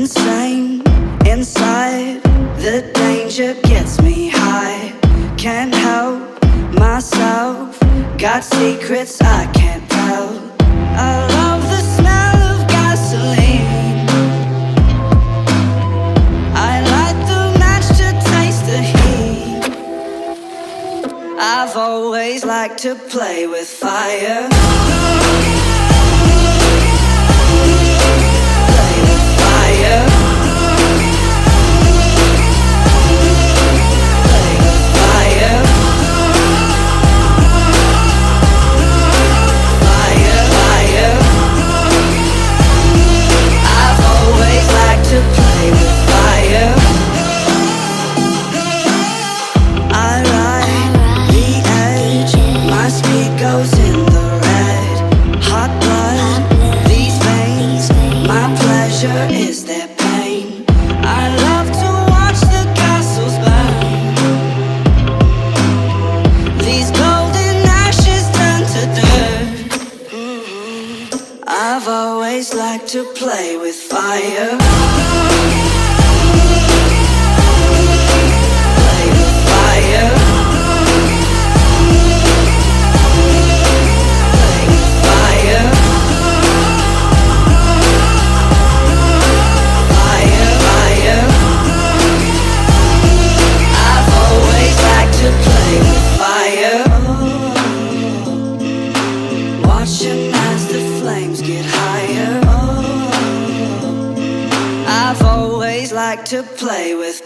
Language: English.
insane inside. The danger gets me high. Can't help myself. Got secrets I can't tell. I love the smell of gasoline. I light the match to taste the heat. I've always liked to play with fire. Play with fire. Play with fire. Fire, fire. I've always liked to play with fire. I ride the edge, my speed goes in the red. Hot blood, these veins, my pleasure is their pain. I love to watch the castles burn. These golden ashes turn to dirt. I've always liked to play with fire. Play with fire. Play with fire. Fire, fire. I've always liked to play with fire. Watching as the flames get higher. I've always liked to play with